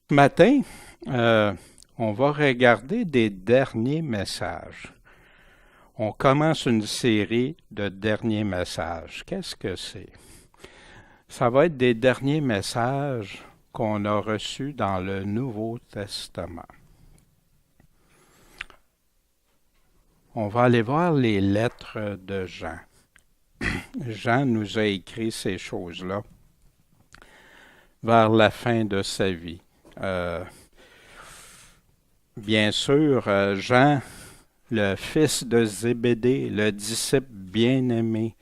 Ce matin, on va regarder des derniers messages. On commence une série de derniers messages. Qu'est-ce que c'est? Ça va être des derniers messages qu'on a reçus dans le Nouveau Testament. On va aller voir les lettres de Jean. Jean nous a écrit ces choses-là vers la fin de sa vie. Bien sûr, Jean, le fils de Zébédée, le disciple bien-aimé,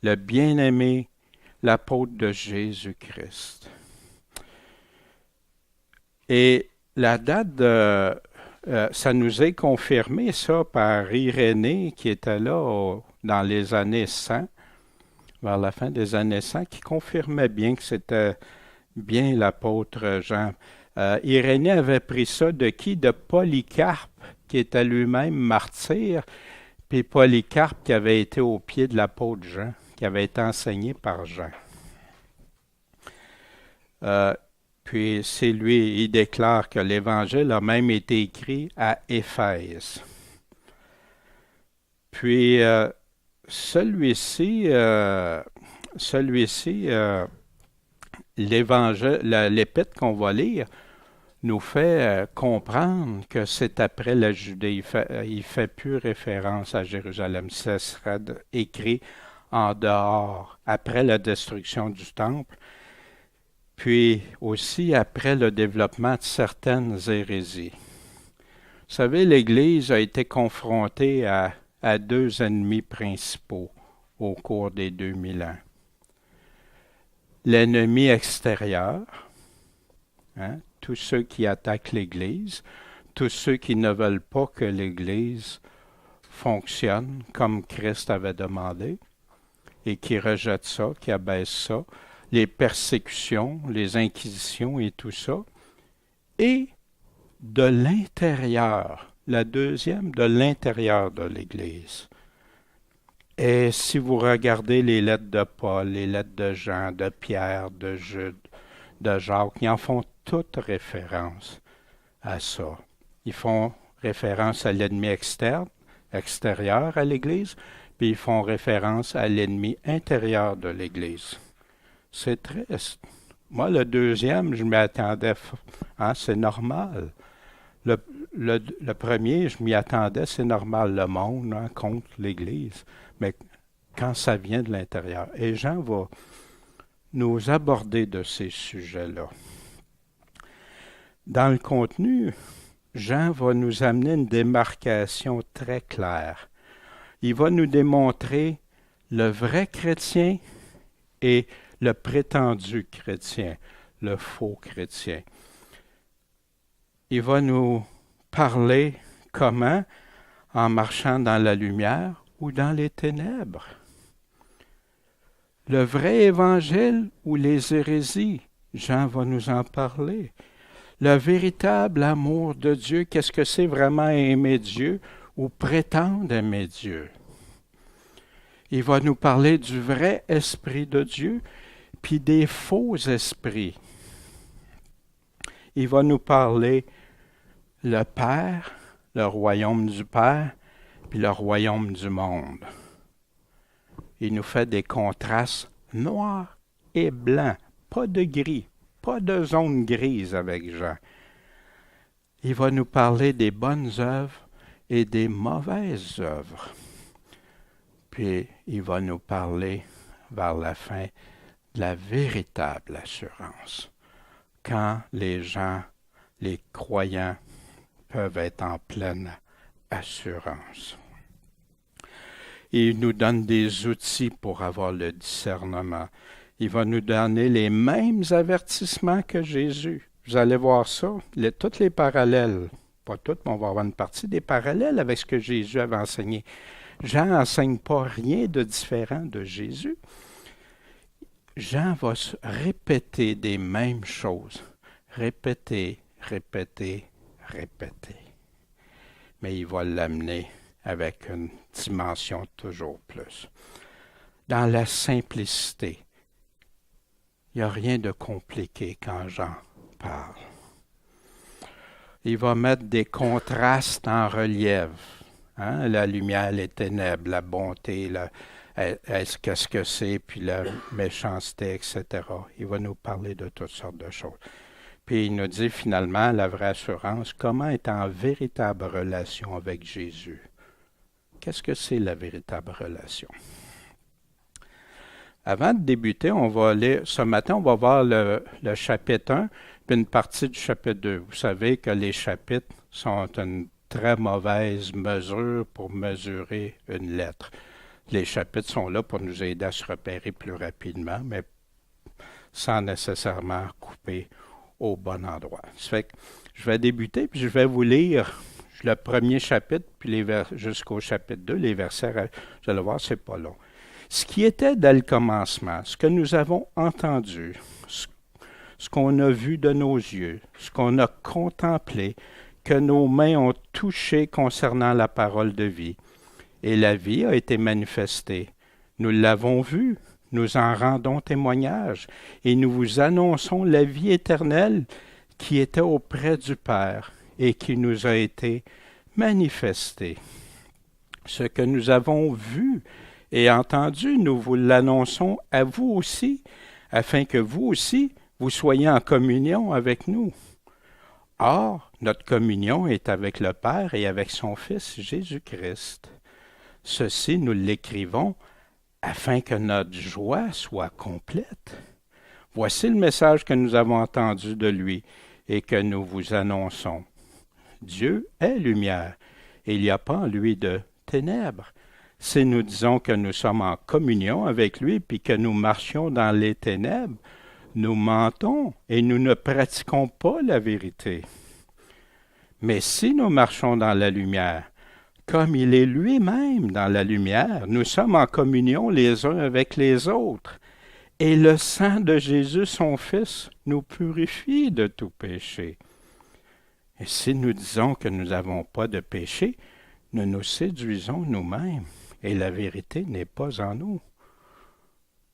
le bien-aimé, l'apôtre de Jésus-Christ. Et la date ça nous est confirmé, ça, par Irénée, qui était là dans les années 100, vers la fin des années 100, qui confirmait bien que c'était bien l'apôtre Jean. Irénée avait pris ça de qui? De Polycarpe, qui était lui-même martyr, puis Polycarpe qui avait été au pied de l'apôtre Jean, qui avait été enseigné par Jean. Puis c'est lui, il déclare que l'Évangile a même été écrit à Éphèse. Puis celui-ci, l'épître qu'on va lire, nous fait comprendre que c'est après la Judée. Il fait plus référence à Jérusalem. Ça sera écrit en dehors, après la destruction du temple, puis aussi après le développement de certaines hérésies. Vous savez, l'Église a été confrontée à deux ennemis principaux au cours des 2000 ans. L'ennemi extérieur, tous ceux qui attaquent l'Église, tous ceux qui ne veulent pas que l'Église fonctionne comme Christ avait demandé et qui rejettent ça, qui abaissent ça, les persécutions, les inquisitions et tout ça, et de l'intérieur, la deuxième, de l'intérieur de l'Église. Et si vous regardez les lettres de Paul, les lettres de Jean, de Pierre, de Jude, de Jacques, ils en font toute référence à ça. Ils font référence à l'ennemi externe, extérieur à l'Église, puis ils font référence à l'ennemi intérieur de l'Église. C'est triste. Moi, le deuxième, je m'y attendais. C'est normal. Le premier, je m'y attendais, c'est normal, le monde contre l'Église. Mais quand ça vient de l'intérieur, et Jean va nous aborder de ces sujets-là. Dans le contenu, Jean va nous amener une démarcation très claire. Il va nous démontrer le vrai chrétien et le prétendu chrétien, le faux chrétien. Il va nous parler comment, en marchant dans la lumière ou dans les ténèbres. Le vrai évangile ou les hérésies, Jean va nous en parler. Le véritable amour de Dieu, qu'est-ce que c'est vraiment aimer Dieu ou prétendre aimer Dieu? Il va nous parler du vrai esprit de Dieu, puis des faux esprits. Il va nous parler le Père, le royaume du Père, puis le royaume du monde. Il nous fait des contrastes noirs et blancs, pas de gris, pas de zone grise avec Jean. Il va nous parler des bonnes œuvres et des mauvaises œuvres. Puis il va nous parler vers la fin de la véritable assurance. Quand les gens, les croyants, peuvent être en pleine assurance. Il nous donne des outils pour avoir le discernement. Il va nous donner les mêmes avertissements que Jésus. Vous allez voir ça, tous les parallèles, pas tous, mais on va avoir une partie des parallèles avec ce que Jésus avait enseigné. Jean n'enseigne pas rien de différent de Jésus. Jean va répéter des mêmes choses. Répéter, répéter, répéter. Mais il va l'amener avec une dimension toujours plus. Dans la simplicité, il n'y a rien de compliqué quand Jean parle. Il va mettre des contrastes en relief. Hein? La lumière, les ténèbres, la bonté, qu'est-ce que c'est, puis la méchanceté, etc. Il va nous parler de toutes sortes de choses. Puis il nous dit finalement la vraie assurance, comment être en véritable relation avec Jésus. Qu'est-ce que c'est la véritable relation? Avant de débuter, on va aller, ce matin, on va voir le chapitre 1, puis une partie du chapitre 2. Vous savez que les chapitres sont une très mauvaise mesure pour mesurer une lettre. Les chapitres sont là pour nous aider à se repérer plus rapidement, mais sans nécessairement couper au bon endroit. Ça fait que je vais débuter, puis je vais vous lire le premier chapitre, puis jusqu'au chapitre 2, les versets, vous allez voir, c'est pas long. Ce qui était dès le commencement, ce que nous avons entendu, ce qu'on a vu de nos yeux, ce qu'on a contemplé, que nos mains ont touché concernant la parole de vie. Et la vie a été manifestée. Nous l'avons vue, nous en rendons témoignage, et nous vous annonçons la vie éternelle qui était auprès du Père et qui nous a été manifestée. Ce que nous avons vu et entendu, nous vous l'annonçons à vous aussi, afin que vous aussi, vous soyez en communion avec nous. Or, notre communion est avec le Père et avec son Fils Jésus-Christ. Ceci, nous l'écrivons afin que notre joie soit complète. Voici le message que nous avons entendu de lui et que nous vous annonçons. Dieu est lumière, et il n'y a pas en lui de ténèbres. Si nous disons que nous sommes en communion avec lui, puis que nous marchions dans les ténèbres, nous mentons et nous ne pratiquons pas la vérité. Mais si nous marchons dans la lumière, comme il est lui-même dans la lumière, nous sommes en communion les uns avec les autres. Et le sang de Jésus, son Fils, nous purifie de tout péché. Et si nous disons que nous n'avons pas de péché, nous nous séduisons nous-mêmes, et la vérité n'est pas en nous.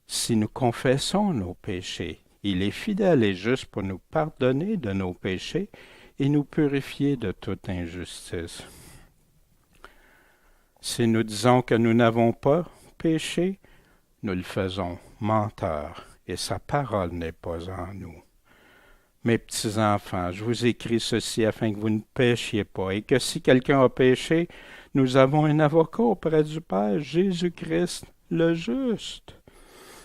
Si nous confessons nos péchés, il est fidèle et juste pour nous pardonner de nos péchés et nous purifier de toute injustice. Si nous disons que nous n'avons pas péché, nous le faisons menteur, et sa parole n'est pas en nous. Mes petits enfants, je vous écris ceci afin que vous ne péchiez pas, et que si quelqu'un a péché, nous avons un avocat auprès du Père, Jésus-Christ, le juste.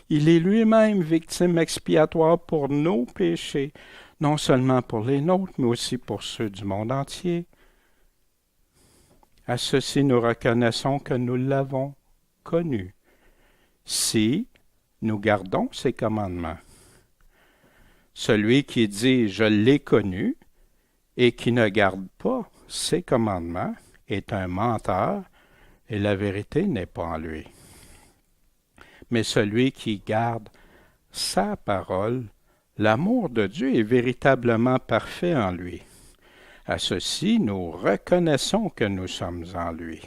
Il est lui-même victime expiatoire pour nos péchés, non seulement pour les nôtres, mais aussi pour ceux du monde entier. À ceci, nous reconnaissons que nous l'avons connu, si nous gardons ses commandements. Celui qui dit « je l'ai connu » et qui ne garde pas ses commandements est un menteur et la vérité n'est pas en lui. Mais celui qui garde sa parole, l'amour de Dieu est véritablement parfait en lui. À ceci, nous reconnaissons que nous sommes en lui.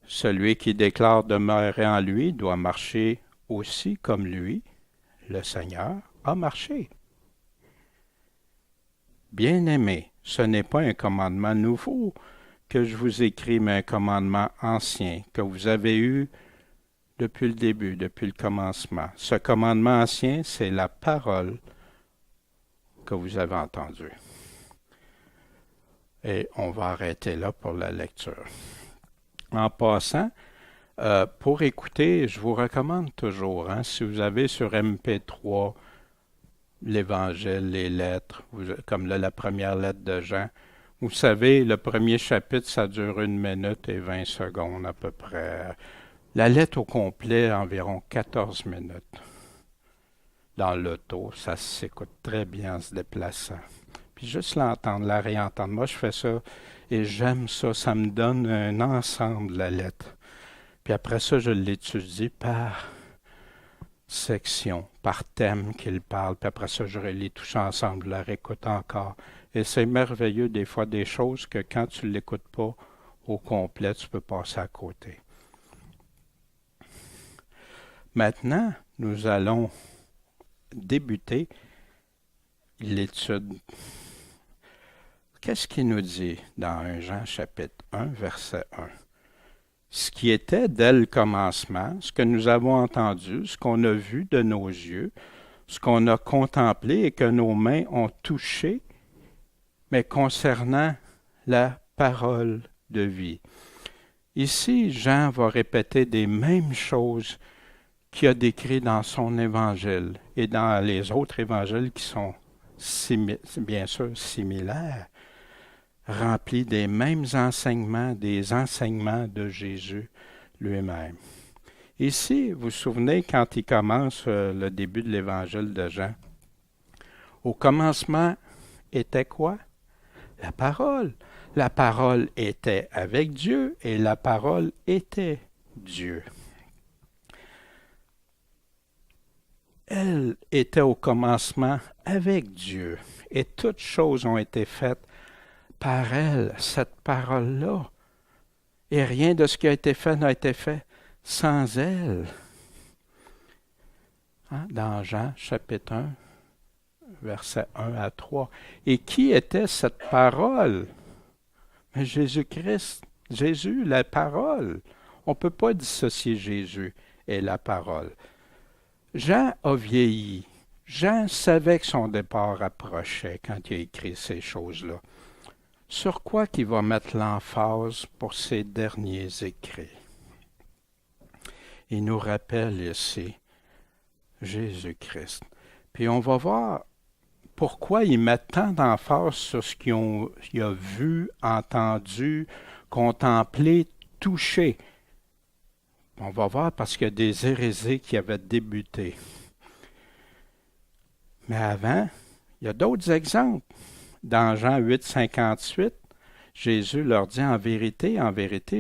Celui qui déclare demeurer en lui doit marcher aussi comme lui, le Seigneur, a marché. Bien-aimés, ce n'est pas un commandement nouveau que je vous écris, mais un commandement ancien que vous avez eu depuis le début, depuis le commencement. Ce commandement ancien, c'est la parole que vous avez entendue. Et on va arrêter là pour la lecture. En passant, pour écouter, je vous recommande toujours, si vous avez sur MP3 l'Évangile, les lettres, comme là, la première lettre de Jean, vous savez, le premier chapitre, ça dure 1 minute et 20 secondes à peu près. La lettre au complet, environ 14 minutes. Dans l'auto, ça s'écoute très bien en se déplaçant. Puis juste l'entendre, la réentendre. Moi, je fais ça et j'aime ça. Ça me donne un ensemble, la lettre. Puis après ça, je l'étudie par section, par thème qu'il parle. Puis après ça, je relis tout ça ensemble, je la réécoute encore. Et c'est merveilleux, des fois, des choses que quand tu ne l'écoutes pas au complet, tu peux passer à côté. Maintenant, nous allons débuter l'étude qu'est-ce qu'il nous dit dans 1 Jean chapitre 1, verset 1? Ce qui était dès le commencement, ce que nous avons entendu, ce qu'on a vu de nos yeux, ce qu'on a contemplé et que nos mains ont touché, mais concernant la parole de vie. Ici, Jean va répéter des mêmes choses qu'il a décrites dans son évangile et dans les autres évangiles qui sont bien sûr similaires, remplis des mêmes enseignements, des enseignements de Jésus lui-même. Ici, vous vous souvenez quand il commence le début de l'évangile de Jean, au commencement était quoi? La parole. La parole était avec Dieu et la parole était Dieu. Elle était au commencement avec Dieu et toutes choses ont été faites par elle, cette parole-là. Et rien de ce qui a été fait n'a été fait sans elle. Dans Jean chapitre 1, versets 1 à 3. Et qui était cette parole? Mais Jésus-Christ, Jésus, la parole. On ne peut pas dissocier Jésus et la parole. Jean a vieilli. Jean savait que son départ approchait quand il a écrit ces choses-là. Sur quoi qu'il va mettre l'emphase pour ses derniers écrits? Il nous rappelle ici Jésus-Christ. Puis on va voir pourquoi il met tant d'emphase sur ce qu'il a vu, entendu, contemplé, touché. On va voir parce qu'il y a des hérésies qui avaient débuté. Mais avant, il y a d'autres exemples. Dans Jean 8, 58, Jésus leur dit en vérité,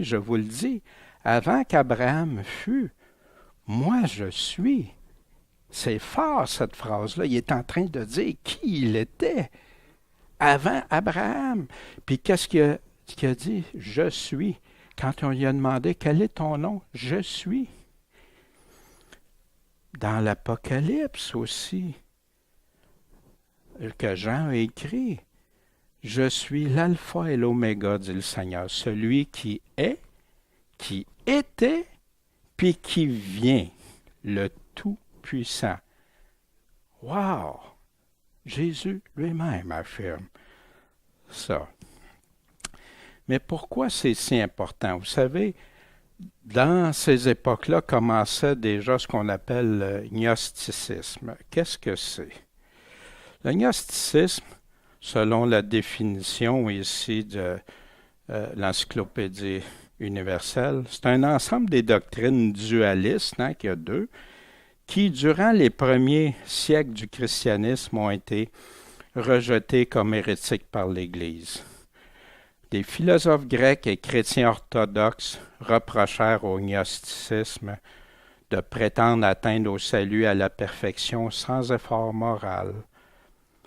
je vous le dis, avant qu'Abraham fût, moi je suis. C'est fort cette phrase-là. Il est en train de dire qui il était avant Abraham. Puis qu'est-ce qu'il a dit? Je suis. Quand on lui a demandé quel est ton nom, je suis. Dans l'Apocalypse aussi, que Jean a écrit, je suis l'alpha et l'oméga, dit le Seigneur, celui qui est, qui était, puis qui vient, le Tout-Puissant. Wow! Jésus lui-même affirme ça. Mais pourquoi c'est si important? Vous savez, dans ces époques-là commençait déjà ce qu'on appelle le gnosticisme. Qu'est-ce que c'est? Le gnosticisme, selon la définition ici de l'Encyclopédie universelle, c'est un ensemble des doctrines dualistes, qu'il y a deux, qui, durant les premiers siècles du christianisme, ont été rejetées comme hérétiques par l'Église. Des philosophes grecs et chrétiens orthodoxes reprochèrent au gnosticisme de prétendre atteindre au salut à la perfection sans effort moral,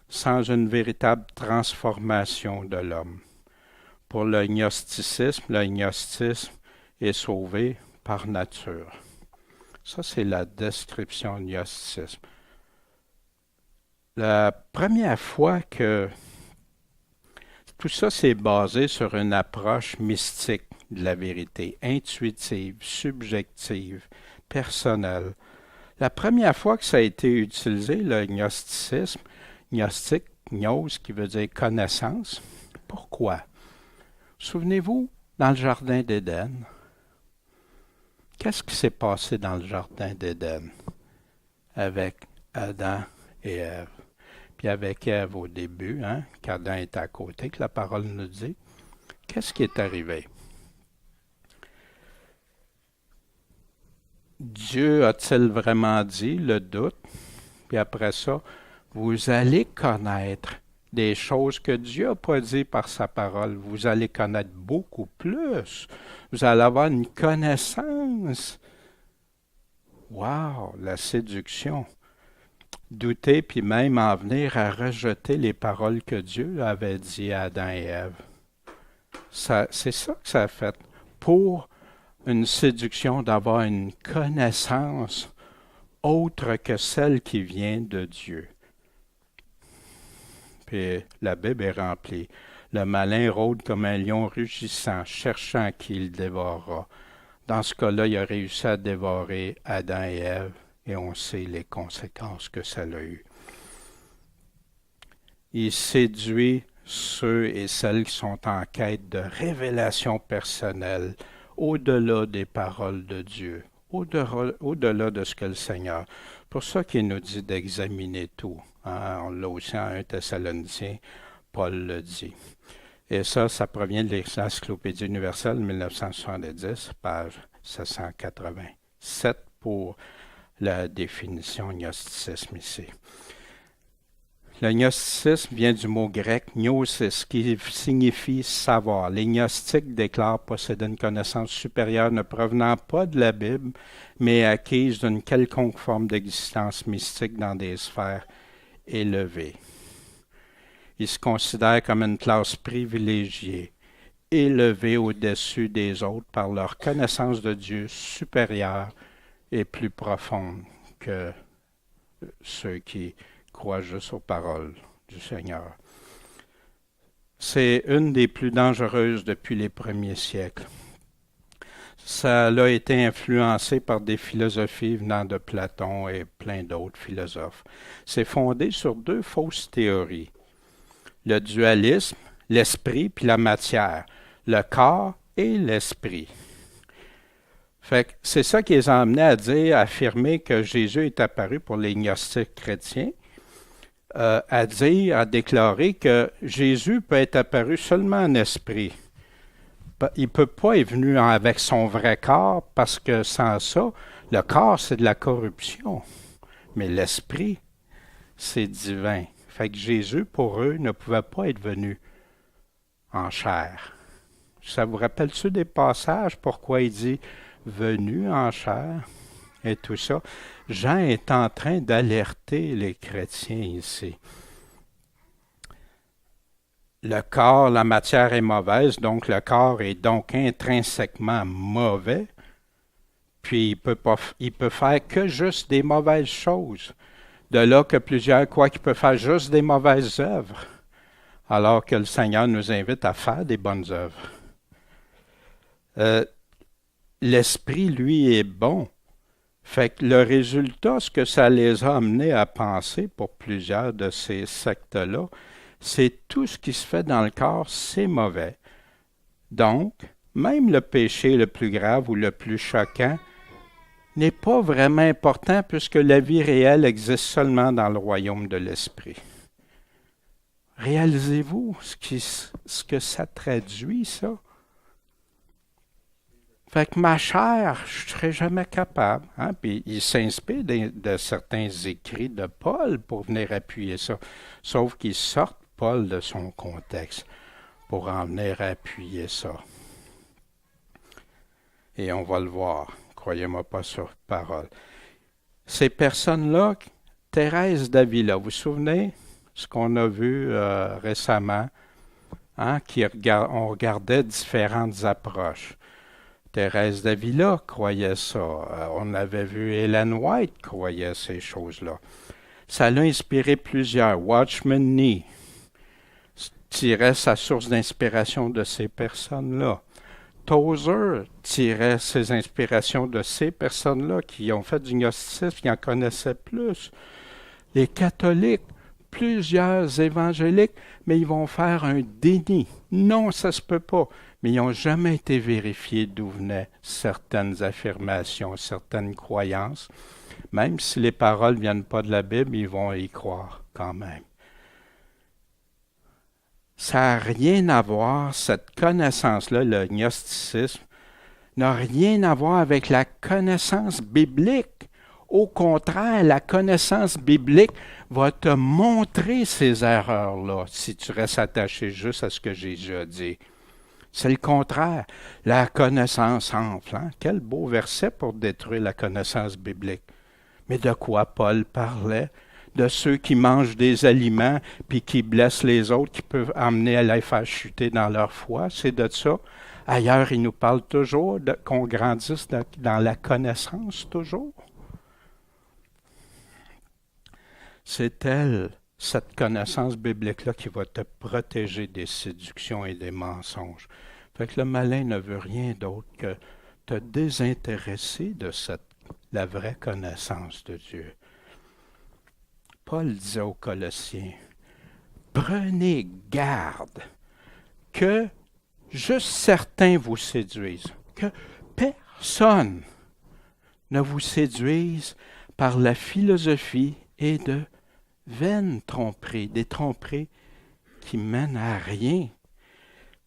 sans une véritable transformation de l'homme. Pour le gnosticisme est sauvé par nature. Ça, c'est la description du gnosticisme. La première fois que tout ça, c'est basé sur une approche mystique de la vérité, intuitive, subjective, personnelle. La première fois que ça a été utilisé, le gnosticisme, gnostique, gnos, qui veut dire connaissance. Pourquoi? Souvenez-vous, dans le jardin d'Éden, qu'est-ce qui s'est passé dans le jardin d'Éden avec Adam et Ève? Puis avec Ève au début, qu'Adam était à côté, que la parole nous dit, qu'est-ce qui est arrivé? Dieu a-t-il vraiment dit, le doute? Puis après ça, vous allez connaître des choses que Dieu n'a pas dit par sa parole. Vous allez connaître beaucoup plus. Vous allez avoir une connaissance. Wow, la séduction. Douter, puis même en venir à rejeter les paroles que Dieu avait dit à Adam et Ève. C'est ça que ça a fait. Pour une séduction, d'avoir une connaissance autre que celle qui vient de Dieu. Puis la Bible est remplie. Le malin rôde comme un lion rugissant, cherchant qui le dévorera. Dans ce cas-là, il a réussi à dévorer Adam et Ève, et on sait les conséquences que ça a eues. Il séduit ceux et celles qui sont en quête de révélation personnelle, au-delà des paroles de Dieu, au-delà de ce que le Seigneur. Pour ça qu'il nous dit d'examiner tout. Hein? On l'a aussi en 1 Thessaloniciens, Paul le dit. Et ça provient de l'Encyclopédie universelle 1970, page 787 pour la définition gnosticisme ici. Le gnosticisme vient du mot grec gnosis, qui signifie savoir. Les gnostiques déclarent posséder une connaissance supérieure ne provenant pas de la Bible, mais acquise d'une quelconque forme d'existence mystique dans des sphères élevées. Ils se considèrent comme une classe privilégiée, élevée au-dessus des autres par leur connaissance de Dieu supérieure et plus profonde que ceux qui croient juste aux paroles du Seigneur. C'est une des plus dangereuses depuis les premiers siècles. Ça a été influencé par des philosophies venant de Platon et plein d'autres philosophes. C'est fondé sur deux fausses théories. Le dualisme, l'esprit puis la matière, le corps et l'esprit. Fait que c'est ça qui les a amenés à dire, à affirmer que Jésus est apparu pour les gnostiques chrétiens, à déclarer que Jésus peut être apparu seulement en esprit. Il ne peut pas être venu avec son vrai corps parce que sans ça, le corps c'est de la corruption, mais l'esprit c'est divin. Fait que Jésus pour eux ne pouvait pas être venu en chair. Ça vous rappelle-tu des passages pourquoi il dit venu en chair et tout ça? Jean est en train d'alerter les chrétiens ici. Le corps, la matière est mauvaise, donc le corps est donc intrinsèquement mauvais, puis il peut faire que juste des mauvaises choses. De là que plusieurs croient qu'il peut faire juste des mauvaises œuvres, alors que le Seigneur nous invite à faire des bonnes œuvres. L'esprit, lui, est bon. Fait que le résultat, ce que ça les a amenés à penser pour plusieurs de ces sectes-là, c'est tout ce qui se fait dans le corps, c'est mauvais. Donc, même le péché le plus grave ou le plus choquant n'est pas vraiment important puisque la vie réelle existe seulement dans le royaume de l'esprit. Réalisez-vous ce que ça traduit, ça? Fait que ma chair, je ne serais jamais capable. Hein? Puis il s'inspire de certains écrits de Paul pour venir appuyer ça. Sauf qu'ils sortent Paul de son contexte pour en venir appuyer ça. Et on va le voir. Croyez-moi pas sur parole. Ces personnes-là, Thérèse d'Avila, vous vous souvenez ce qu'on a vu récemment? Hein? On regardait différentes approches. Thérèse d'Avila croyait ça. On avait vu Ellen White croyait ces choses-là. Ça l'a inspiré plusieurs. Watchman Nee tirait sa source d'inspiration de ces personnes-là. Tozer tirait ses inspirations de ces personnes-là qui ont fait du gnosticisme, qui en connaissaient plus. Les catholiques, plusieurs évangéliques, mais ils vont faire un déni. Non, ça se peut pas. Mais ils n'ont jamais été vérifiés d'où venaient certaines affirmations, certaines croyances. Même si les paroles ne viennent pas de la Bible, ils vont y croire quand même. Ça n'a rien à voir, cette connaissance-là, le gnosticisme, n'a rien à voir avec la connaissance biblique. Au contraire, la connaissance biblique va te montrer ces erreurs-là si tu restes attaché juste à ce que Jésus a dit. C'est le contraire. La connaissance enfle. Hein? Quel beau verset pour détruire la connaissance biblique. Mais de quoi Paul parlait? De ceux qui mangent des aliments puis qui blessent les autres, qui peuvent amener à les faire chuter dans leur foi. C'est de ça. Ailleurs, il nous parle toujours qu'on grandisse dans la connaissance, toujours. C'est elle, cette connaissance biblique-là qui va te protéger des séductions et des mensonges. Fait que le malin ne veut rien d'autre que te désintéresser de la vraie connaissance de Dieu. Paul disait aux Colossiens, prenez garde que juste certains vous séduisent, que personne ne vous séduise par la philosophie et de vaines tromperies, des tromperies qui mènent à rien,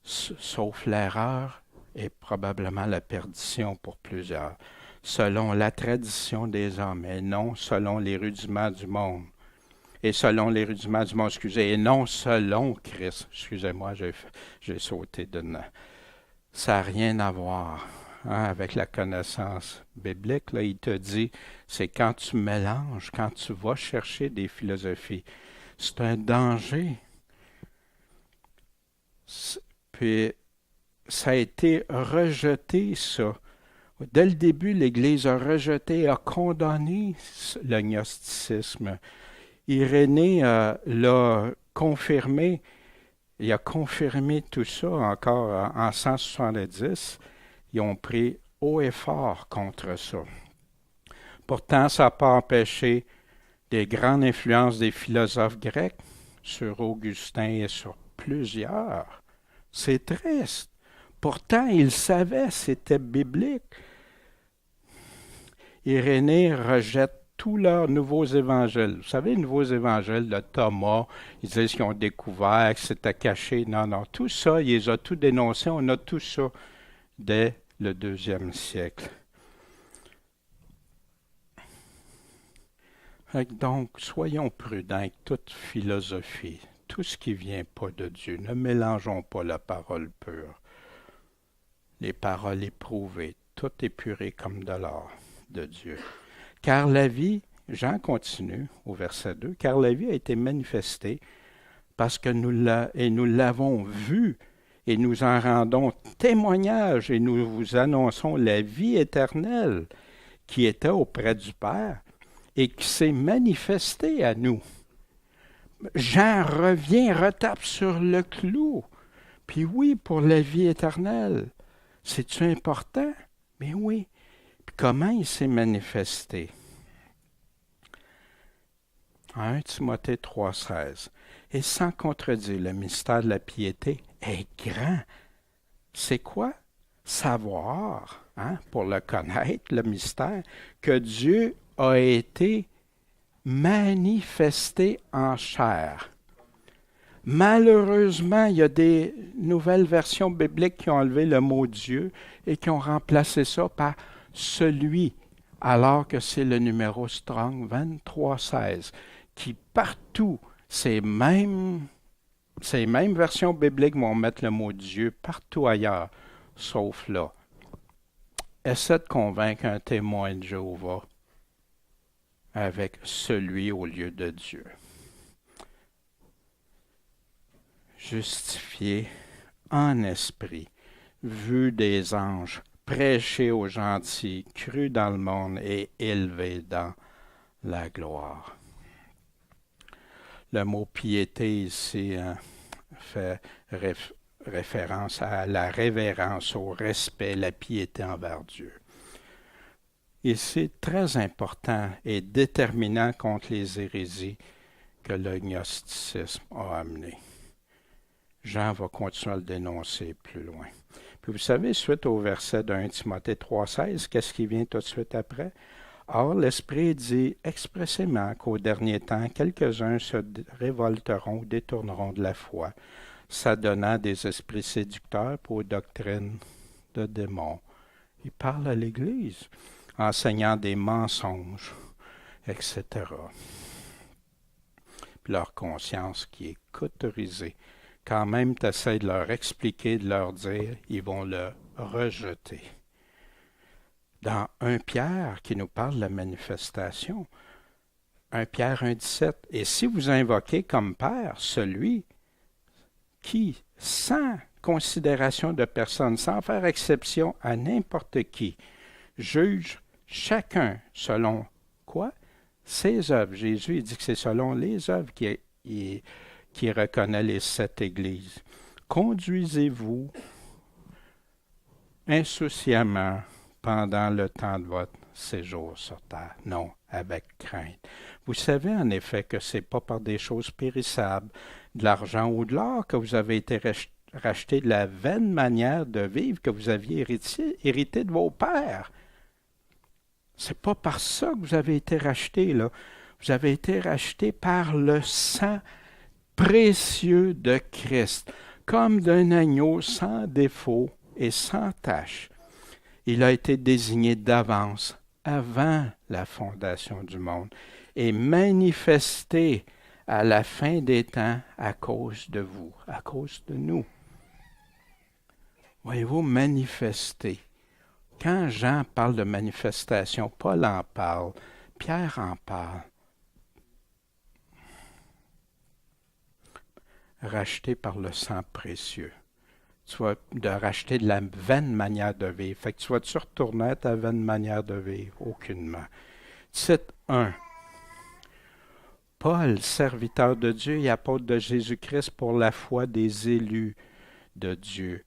sauf l'erreur et probablement la perdition pour plusieurs, selon la tradition des hommes et non selon les rudiments du monde. Et selon les rudiments du monde, et non selon Christ. Excusez-moi, j'ai sauté d'une... Ça n'a rien à voir avec la connaissance biblique. Là, il te dit, c'est quand tu mélanges, quand tu vas chercher des philosophies. C'est un danger. Puis, ça a été rejeté, ça. Dès le début, l'Église a rejeté, a condamné le gnosticisme. Irénée l'a confirmé, il a confirmé tout ça encore en 170. Ils ont pris haut et fort contre ça. Pourtant, ça n'a pas empêché des grandes influences des philosophes grecs sur Augustin et sur plusieurs. C'est triste. Pourtant, ils savaient, c'était biblique. Irénée rejette tous leurs nouveaux évangiles. Vous savez, les nouveaux évangiles de Thomas, ils disent qu'ils ont découvert, que c'était caché. Non, non, tout ça, il les a tout dénoncés. On a tout ça dès le 2e siècle. Donc, soyons prudents avec toute philosophie, tout ce qui ne vient pas de Dieu. Ne mélangeons pas la parole pure. Les paroles éprouvées, tout épuré comme de l'or de Dieu. Car la vie, Jean continue au verset 2, car la vie a été manifestée parce que nous l'avons vue et nous en rendons témoignage et nous vous annonçons la vie éternelle qui était auprès du Père et qui s'est manifestée à nous. Jean retape sur le clou. Puis oui, pour la vie éternelle. C'est-tu important? Mais oui. Puis comment il s'est manifesté? En 1 Timothée 3,16. Et sans contredire, le mystère de la piété est grand. C'est quoi? Savoir, pour le connaître, le mystère, que Dieu a été manifesté en chair. Malheureusement, il y a des nouvelles versions bibliques qui ont enlevé le mot Dieu et qui ont remplacé ça par celui, alors que c'est le numéro Strong 2316, qui partout, ces mêmes versions bibliques vont mettre le mot Dieu partout ailleurs, sauf là. Essaie de convaincre un témoin de Jéhovah avec celui au lieu de Dieu. Justifié en esprit, vu des anges, prêché aux gentils, cru dans le monde et élevé dans la gloire. Le mot piété ici fait référence à la révérence, au respect, la piété envers Dieu. Et c'est très important et déterminant contre les hérésies que le gnosticisme a amené. Jean va continuer à le dénoncer plus loin. Puis vous savez, suite au verset de 1 Timothée 3,16, qu'est-ce qui vient tout de suite après? Or, l'Esprit dit expressément qu'au dernier temps, quelques-uns se révolteront ou détourneront de la foi, s'adonnant des esprits séducteurs pour aux doctrines de démons. Il parle à l'Église, enseignant des mensonges, etc. Puis leur conscience qui est cauterisée. Quand même, tu essaies de leur expliquer, de leur dire, ils vont le rejeter. Dans 1 Pierre, qui nous parle de la manifestation, 1 Pierre 1,17, « Et si vous invoquez comme Père celui qui, sans considération de personne, sans faire exception à n'importe qui, juge chacun selon quoi? Ses œuvres. » Jésus il dit que c'est selon les œuvres qui reconnaît les 7 églises. Conduisez-vous insouciamment pendant le temps de votre séjour sur terre. Non, avec crainte. Vous savez en effet que ce n'est pas par des choses périssables, de l'argent ou de l'or, que vous avez été racheté de la vaine manière de vivre que vous aviez hérité de vos pères. C'est pas par ça que vous avez été racheté, là. Vous avez été racheté par le sang précieux de Christ, comme d'un agneau sans défaut et sans tache. Il a été désigné d'avance, avant la fondation du monde, et manifesté à la fin des temps à cause de vous, à cause de nous. Voyez-vous, manifester. Quand Jean parle de manifestation, Paul en parle, Pierre en parle. Racheté par le sang précieux. Tu vas de racheter de la vaine manière de vivre. Fait que tu vas-tu retourner à ta vaine manière de vivre? Aucunement. Titre 1. Paul, serviteur de Dieu et apôtre de Jésus-Christ pour la foi des élus de Dieu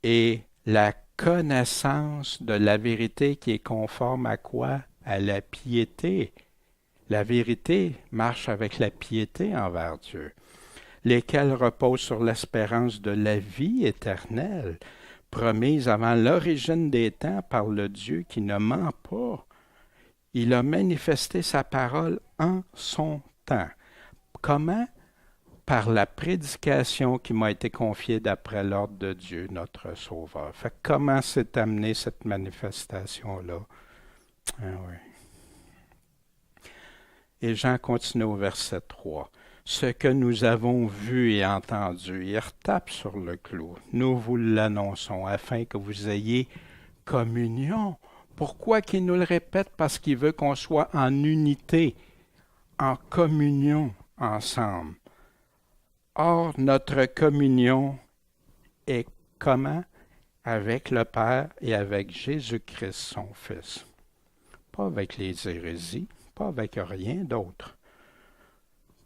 et la connaissance de la vérité qui est conforme à quoi? À la piété. La vérité marche avec la piété envers Dieu, lesquels reposent sur l'espérance de la vie éternelle, promise avant l'origine des temps par le Dieu qui ne ment pas. Il a manifesté sa parole en son temps. Comment? Par la prédication qui m'a été confiée d'après l'ordre de Dieu, notre Sauveur. Fait que comment s'est amenée cette manifestation-là? Ah oui. Et Jean continue au verset 3. Ce que nous avons vu et entendu, il retape sur le clou. Nous vous l'annonçons afin que vous ayez communion. Pourquoi qu'il nous le répète? Parce qu'il veut qu'on soit en unité, en communion ensemble. Or, notre communion est comment? Avec le Père et avec Jésus-Christ, son Fils. Pas avec les hérésies, pas avec rien d'autre.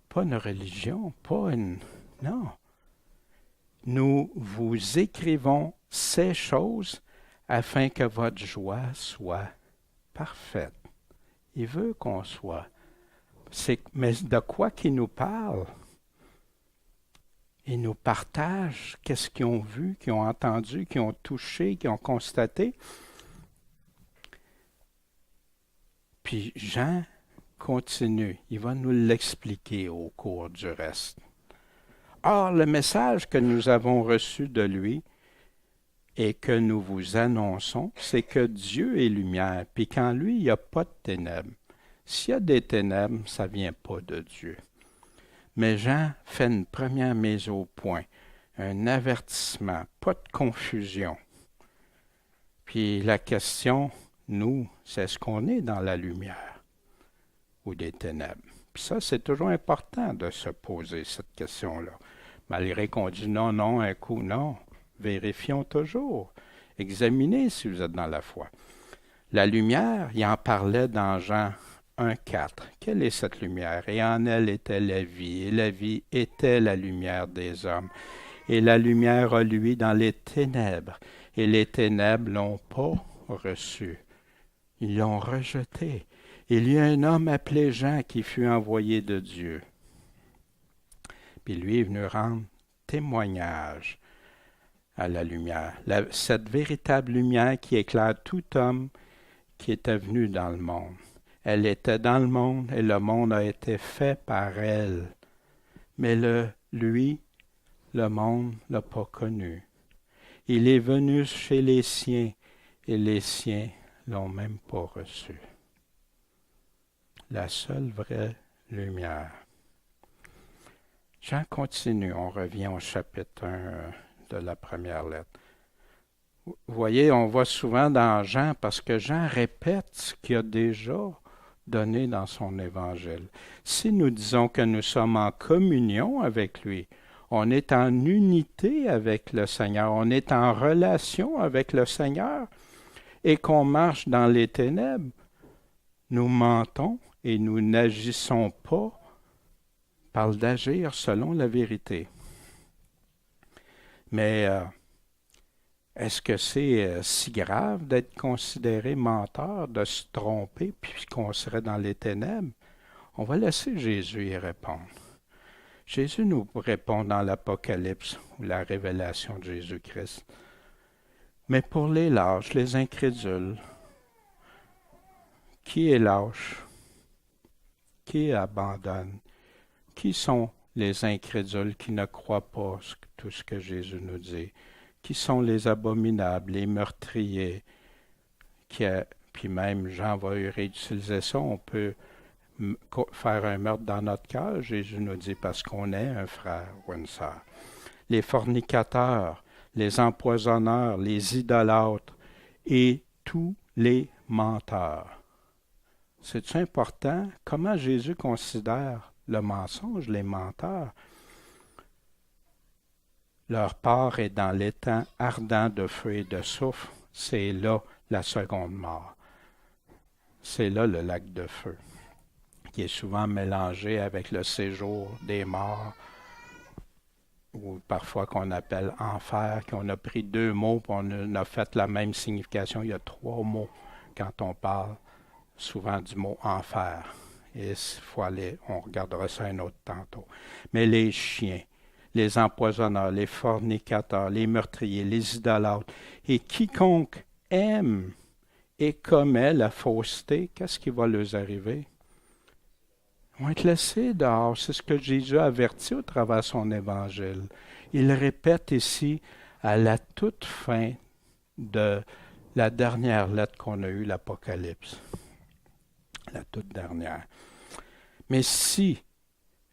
Pas une religion, pas une... Non. Nous vous écrivons ces choses afin que votre joie soit parfaite. Il veut qu'on soit. Mais de quoi qu'il nous parle? Ils nous partagent qu'est-ce qu'ils ont vu, qu'ils ont entendu, qu'ils ont touché, qu'ils ont constaté. Puis Jean continue. Il va nous l'expliquer au cours du reste. Or, le message que nous avons reçu de lui et que nous vous annonçons, c'est que Dieu est lumière, puis qu'en lui, il n'y a pas de ténèbres. S'il y a des ténèbres, ça ne vient pas de Dieu. Mais Jean fait une première mise au point, un avertissement, pas de confusion. Puis la question, nous, c'est est-ce qu'on est dans la lumière ou des ténèbres? Puis ça, c'est toujours important de se poser cette question-là. Malgré qu'on dit non, non, un coup, non. Vérifions toujours. Examinez si vous êtes dans la foi. La lumière, il en parlait dans Jean 1,4. Quelle est cette lumière? Et en elle était la vie, et la vie était la lumière des hommes. Et la lumière a lui dans les ténèbres, et les ténèbres l'ont pas reçue. Ils l'ont rejeté. Il y a un homme appelé Jean qui fut envoyé de Dieu. Puis lui est venu rendre témoignage à la lumière. Cette véritable lumière qui éclaire tout homme qui était venu dans le monde. Elle était dans le monde et le monde a été fait par elle. Mais lui, le monde ne l'a pas connu. Il est venu chez les siens et les siens ne l'ont même pas reçu. La seule vraie lumière. Jean continue, on revient au chapitre 1 de la première lettre. Vous voyez, on voit souvent dans Jean, parce que Jean répète ce qu'il a déjà donné dans son évangile. Si nous disons que nous sommes en communion avec lui, on est en unité avec le Seigneur, on est en relation avec le Seigneur, et qu'on marche dans les ténèbres, nous mentons et nous n'agissons pas parle d'agir selon la vérité. Mais est-ce que c'est si grave d'être considéré menteur, de se tromper, puis qu'on serait dans les ténèbres? On va laisser Jésus y répondre. Jésus nous répond dans l'Apocalypse ou la révélation de Jésus-Christ. Mais pour les lâches, les incrédules, qui est lâche? Qui abandonne? Qui sont les incrédules qui ne croient pas tout ce que Jésus nous dit? Qui sont les abominables, les meurtriers? Puis même Jean va réutiliser ça, on peut faire un meurtre dans notre cœur, Jésus nous dit, parce qu'on est un frère ou une sœur. Les fornicateurs, les empoisonneurs, les idolâtres et tous les menteurs. C'est important comment Jésus considère le mensonge, les menteurs. Leur part est dans l'étang ardent de feu et de soufre. C'est là la seconde mort. C'est là le lac de feu, qui est souvent mélangé avec le séjour des morts, ou parfois qu'on appelle enfer, qu'on a pris deux mots, puis on a fait la même signification. Il y a trois mots quand on parle souvent du mot enfer. Et il faut aller, on regardera ça un autre tantôt. Mais les chiens, les empoisonneurs, les fornicateurs, les meurtriers, les idolâtres, et quiconque aime et commet la fausseté, qu'est-ce qui va leur arriver? Ils vont être laissés dehors. C'est ce que Jésus a averti au travers de son évangile. Il répète ici, à la toute fin de la dernière lettre qu'on a eue, l'Apocalypse. La toute dernière. Mais si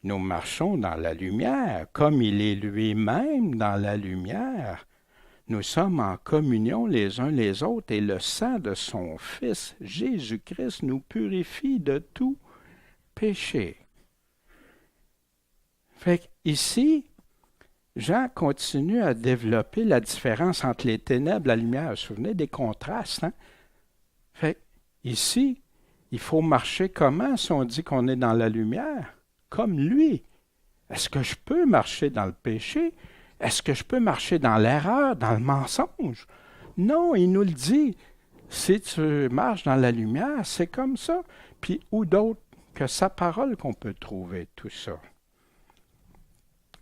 nous marchons dans la lumière, comme il est lui-même dans la lumière, nous sommes en communion les uns les autres et le sang de son Fils, Jésus-Christ, nous purifie de tout péché. Fait qu'ici, Jean continue à développer la différence entre les ténèbres et la lumière. Vous vous souvenez des contrastes, hein? Fait ici, il faut marcher comment si on dit qu'on est dans la lumière? Comme lui. Est-ce que je peux marcher dans le péché? Est-ce que je peux marcher dans l'erreur, dans le mensonge? Non, il nous le dit. Si tu marches dans la lumière, c'est comme ça. Puis où d'autre que sa parole qu'on peut trouver tout ça?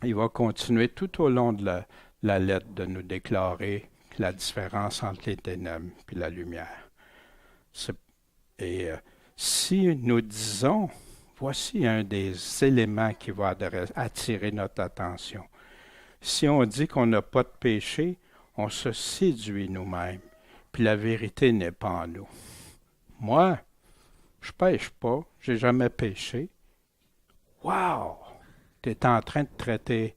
Il va continuer tout au long de la lettre de nous déclarer la différence entre les ténèbres et la lumière. Si nous disons, voici un des éléments qui va attirer notre attention. Si on dit qu'on n'a pas de péché, on se séduit nous-mêmes, puis la vérité n'est pas en nous. Moi, je pêche pas, j'ai jamais péché. Wow! Tu es en train de traiter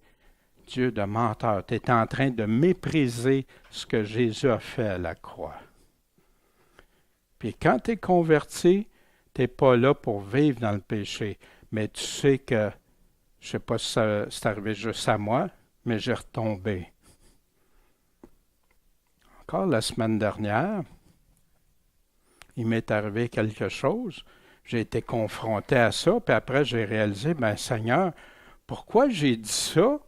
Dieu de menteur, tu es en train de mépriser ce que Jésus a fait à la croix. Puis quand tu es converti, tu n'es pas là pour vivre dans le péché, mais tu sais que, je ne sais pas si c'est arrivé juste à moi, mais j'ai retombé. Encore la semaine dernière, il m'est arrivé quelque chose, j'ai été confronté à ça, puis après j'ai réalisé, Seigneur, pourquoi j'ai dit ça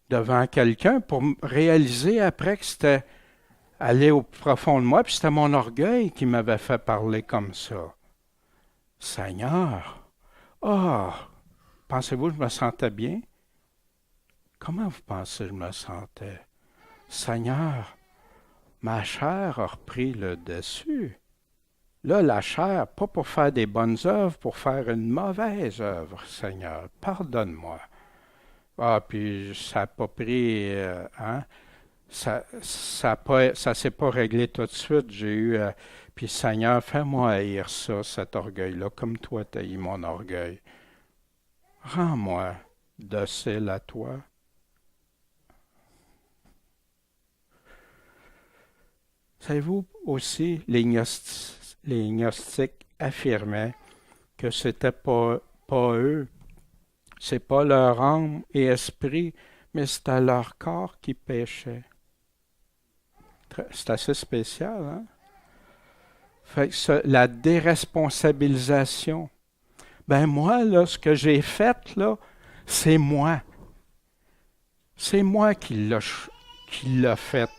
devant quelqu'un pour réaliser après que c'était aller au profond de moi, puis c'était mon orgueil qui m'avait fait parler comme ça. Seigneur, pensez-vous que je me sentais bien? Comment vous pensez que je me sentais? Seigneur, ma chair a repris le dessus. Là, la chair, pas pour faire des bonnes œuvres, pour faire une mauvaise œuvre, Seigneur. Pardonne-moi. Puis ça n'a pas pris, ça s'est pas réglé tout de suite. J'ai eu, puis Seigneur, fais-moi haïr ça, cet orgueil-là, comme toi t'as haï mon orgueil. Rends-moi docile à toi. Savez-vous aussi, les gnostiques affirmaient que c'était pas eux, c'est pas leur âme et esprit, mais c'était leur corps qui péchait. C'est assez spécial, hein? Fait que la déresponsabilisation. Moi, là, ce que j'ai fait, là, C'est moi. C'est moi qui l'a fait.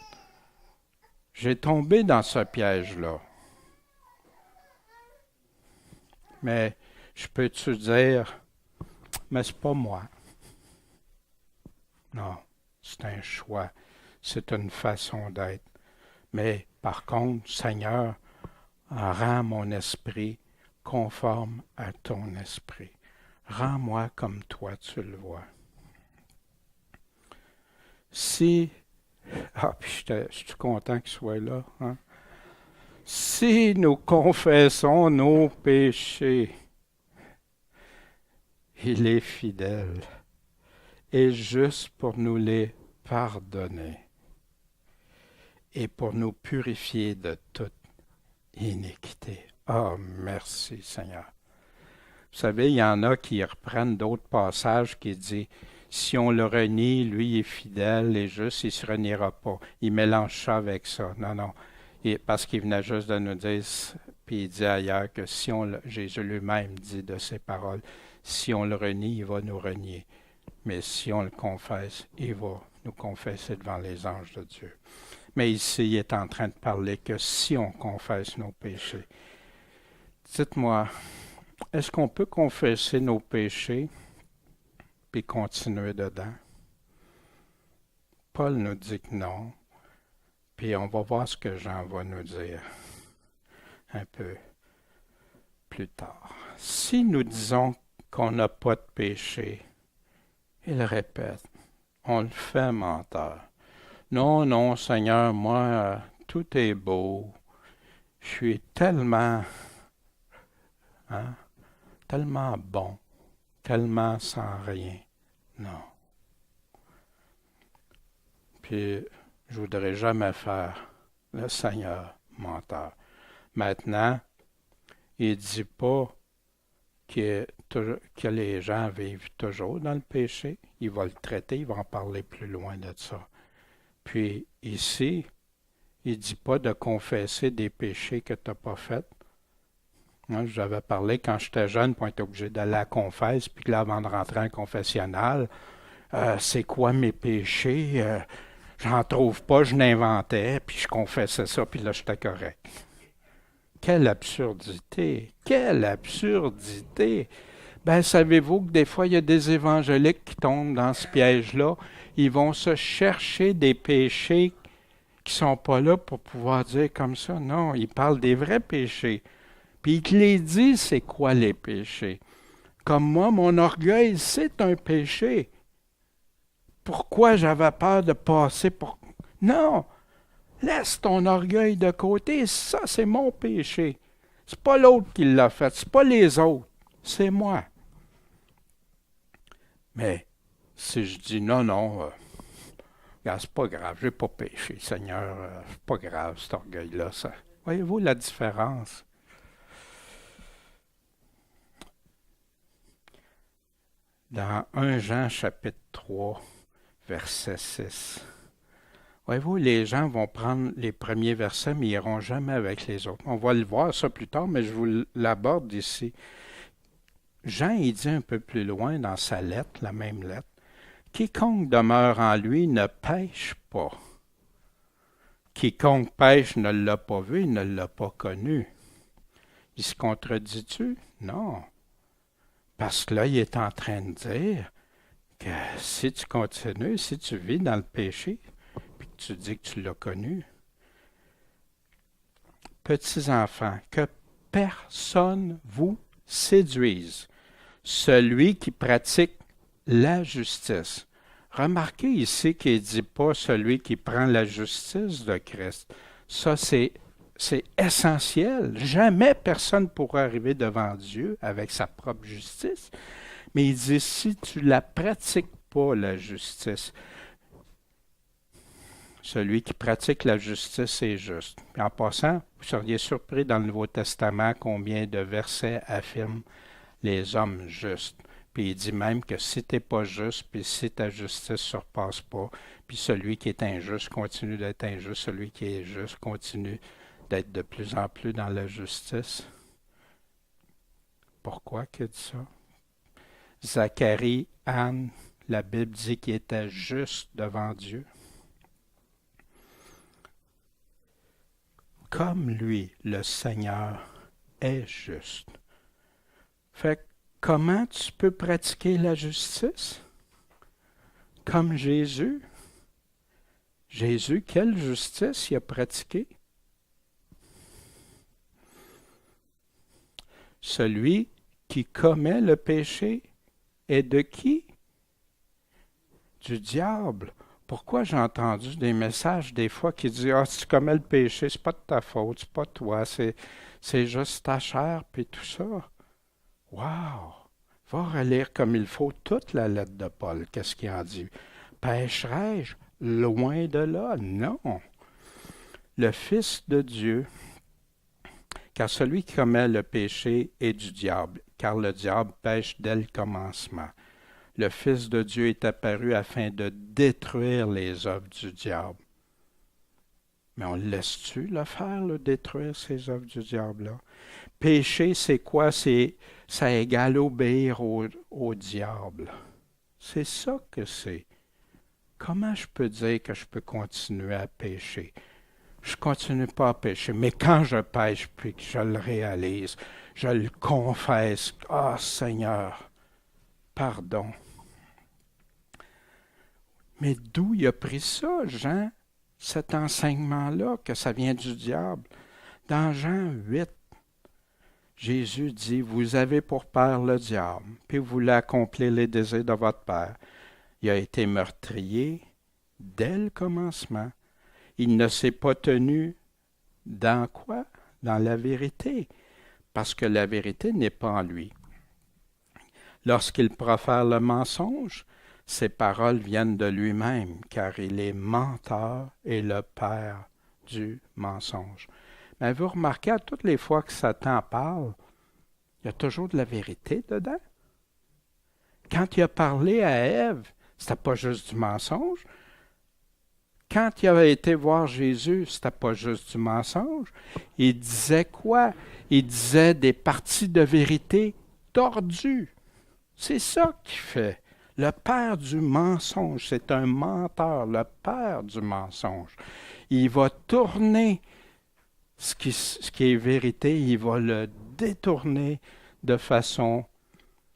J'ai tombé dans ce piège-là. Mais je peux te dire, mais c'est pas moi. Non, c'est un choix. C'est une façon d'être. Mais par contre, Seigneur, rends mon esprit conforme à ton esprit. Rends-moi comme toi tu le vois. Si, puis je suis content qu'il soit là, hein? Si nous confessons nos péchés, il est fidèle et juste pour nous les pardonner et pour nous purifier de toute iniquité. Oh, merci Seigneur. Vous savez, il y en a qui reprennent d'autres passages qui disent si on le renie, lui est fidèle et juste, il ne se reniera pas. Il mélange ça avec ça. Non, non. Et parce qu'il venait juste de nous dire, puis il dit ailleurs que si on Jésus lui-même dit de ses paroles, si on le renie, il va nous renier. Mais si on le confesse, il va nous confesser devant les anges de Dieu. Mais ici, il est en train de parler que si on confesse nos péchés, dites-moi, est-ce qu'on peut confesser nos péchés puis continuer dedans? Paul nous dit que non, puis on va voir ce que Jean va nous dire un peu plus tard. Si nous disons qu'on n'a pas de péché, il répète, on le fait menteur. Non, non, Seigneur, moi, tout est beau. Je suis tellement, hein, tellement bon, tellement sans rien. Non. Puis, je voudrais jamais faire le Seigneur menteur. Maintenant, il ne dit pas que les gens vivent toujours dans le péché. Il va le traiter, il va en parler plus loin de ça. Puis ici, il ne dit pas de confesser des péchés que tu n'as pas faits. Moi, j'avais parlé quand j'étais jeune, pour être obligé d'aller à la confesse, puis que là, avant de rentrer en confessionnal, c'est quoi mes péchés? J'en trouve pas, je l'inventais, puis je confessais ça, puis là, j'étais correct. Quelle absurdité! Quelle absurdité! Ben, savez-vous que des fois, il y a des évangéliques qui tombent dans ce piège-là. Ils vont se chercher des péchés qui sont pas là pour pouvoir dire comme ça. Non, ils parlent des vrais péchés. Puis ils te les disent, c'est quoi les péchés? Comme moi, mon orgueil, c'est un péché. Pourquoi j'avais peur de passer pour... Non! Laisse ton orgueil de côté, ça c'est mon péché. C'est pas l'autre qui l'a fait, c'est pas les autres, c'est moi. Mais si je dis non, non, c'est pas grave, j'ai pas péché, Seigneur, c'est pas grave cet orgueil-là, ça. Voyez-vous la différence? Dans 1 Jean chapitre 3, verset 6. Voyez-vous, les gens vont prendre les premiers versets, mais ils n'iront jamais avec les autres. On va le voir ça plus tard, mais je vous l'aborde ici. Jean, il dit un peu plus loin dans sa lettre, la même lettre, « Quiconque demeure en lui ne pêche pas. Quiconque pêche ne l'a pas vu, ne l'a pas connu. » Il se contredit-tu? Non. Parce que là, il est en train de dire que si tu continues, si tu vis dans le péché, puis que tu dis que tu l'as connu, petits enfants, que personne vous séduise. Celui qui pratique la justice. Remarquez ici qu'il ne dit pas celui qui prend la justice de Christ. Ça, c'est essentiel. Jamais personne ne pourra arriver devant Dieu avec sa propre justice. Mais il dit, si tu ne la pratiques pas, la justice, celui qui pratique la justice est juste. Puis en passant, vous seriez surpris dans le Nouveau Testament combien de versets affirment les hommes justes. Puis il dit même que si tu n'es pas juste, puis si ta justice ne surpasse pas, puis celui qui est injuste continue d'être injuste, celui qui est juste continue d'être de plus en plus dans la justice. Pourquoi qu'il dit ça? Zacharie, Anne, la Bible dit qu'il était juste devant Dieu. Comme lui, le Seigneur est juste. Fait que comment tu peux pratiquer la justice? Comme Jésus. Jésus, quelle justice il a pratiquée? Celui qui commet le péché est de qui? Du diable. Pourquoi j'ai entendu des messages des fois qui disent « Ah, si tu commets le péché, c'est pas de ta faute, c'est pas toi, c'est juste ta chair, puis tout ça. » Wow! Va relire comme il faut toute la lettre de Paul. Qu'est-ce qu'il en dit? Pécherai-je? Loin de là, non. Le Fils de Dieu, car celui qui commet le péché est du diable, car le diable pêche dès le commencement. Le Fils de Dieu est apparu afin de détruire les œuvres du diable. Mais on le laisse-tu le faire, détruire ces œuvres du diable-là? Péché, c'est quoi? Ça égale obéir au diable. C'est ça que c'est. Comment je peux dire que je peux continuer à pécher? Je continue pas à pécher, mais quand je pêche, puis que je le réalise, je le confesse. Ah, Seigneur, pardon. Mais d'où il a pris ça, Jean, cet enseignement-là, que ça vient du diable? Dans Jean 8, Jésus dit, vous avez pour père le diable, puis vous voulez accomplir les désirs de votre père. Il a été meurtrier dès le commencement. Il ne s'est pas tenu dans quoi? Dans la vérité, parce que la vérité n'est pas en lui. Lorsqu'il profère le mensonge, ses paroles viennent de lui-même, car il est menteur et le père du mensonge. Mais vous remarquez, à toutes les fois que Satan parle, il y a toujours de la vérité dedans. Quand il a parlé à Ève, c'était pas juste du mensonge. Quand il avait été voir Jésus, c'était pas juste du mensonge. Il disait quoi? Il disait des parties de vérité tordues. C'est ça qu'il fait. Le père du mensonge, c'est un menteur, le père du mensonge. Il va tourner ce qui est vérité, il va le détourner de façon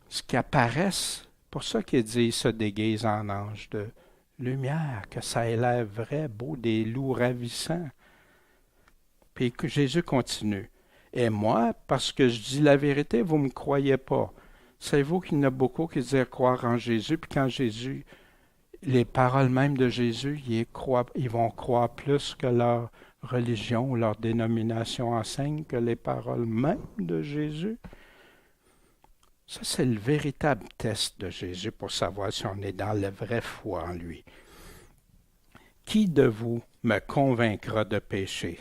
ce qui apparaisse. Pour ça qu'il dit, il se déguise en ange de lumière, que ça ait l'air vrai, beau, des loups ravissants. Puis que Jésus continue. Et moi, parce que je dis la vérité, vous ne me croyez pas. Savez-vous qu'il y en a beaucoup qui disent croire en Jésus, puis quand Jésus, les paroles même de Jésus, ils vont croire plus que leur religion ou leur dénomination enseigne que les paroles même de Jésus. Ça, c'est le véritable test de Jésus pour savoir si on est dans la vraie foi en lui. Qui de vous me convaincra de péché?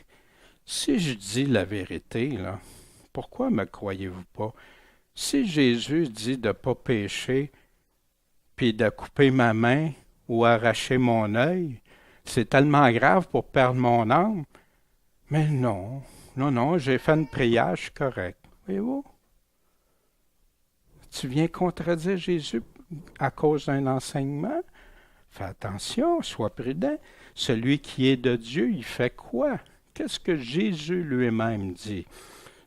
Si je dis la vérité, là, pourquoi me croyez-vous pas? Si Jésus dit de ne pas pécher, puis de couper ma main ou arracher mon œil, c'est tellement grave pour perdre mon âme. Mais non, j'ai fait une prière, je suis correct. Voyez-vous? Tu viens contredire Jésus à cause d'un enseignement? Fais attention, sois prudent. Celui qui est de Dieu, il fait quoi? Qu'est-ce que Jésus lui-même dit?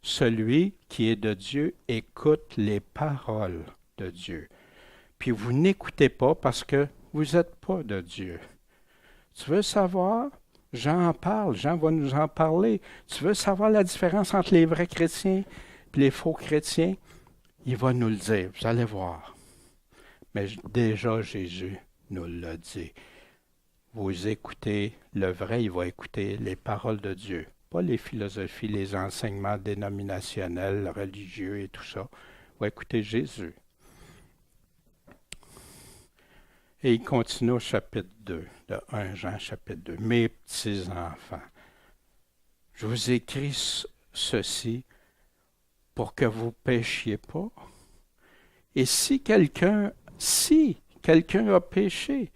Celui qui est de Dieu écoute les paroles de Dieu. Puis vous n'écoutez pas parce que vous n'êtes pas de Dieu. Tu veux savoir? Jean en parle, Jean va nous en parler. Tu veux savoir la différence entre les vrais chrétiens et les faux chrétiens? Il va nous le dire, vous allez voir. Mais déjà Jésus nous l'a dit. Vous écoutez le vrai, il va écouter les paroles de Dieu. Pas les philosophies, les enseignements dénominationnels, religieux et tout ça. Il va écouter Jésus. Et il continue au chapitre 2, de 1 Jean chapitre 2. Mes petits-enfants, je vous écris ceci pour que vous ne péchiez pas. Et si quelqu'un a péché,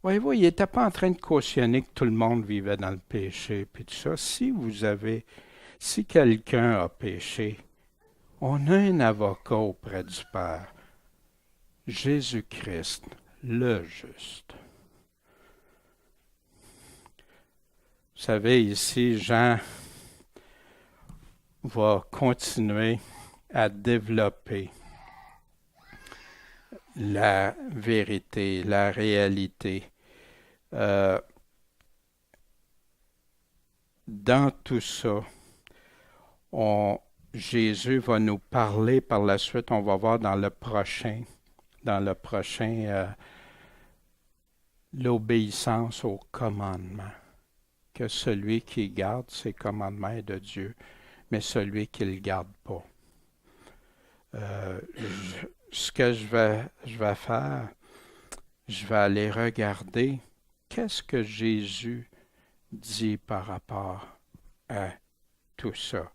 voyez-vous, il n'était pas en train de cautionner que tout le monde vivait dans le péché, puis tout ça. Si quelqu'un a péché, on a un avocat auprès du Père. Jésus-Christ, le juste. Vous savez, ici, Jean va continuer à développer la vérité, la réalité. Dans tout ça, Jésus va nous parler par la suite, on va voir dans le prochain, l'obéissance aux commandements. Que celui qui garde ses commandements est de Dieu, mais celui qui ne le garde pas. Ce que je vais faire, je vais aller regarder qu'est-ce que Jésus dit par rapport à tout ça.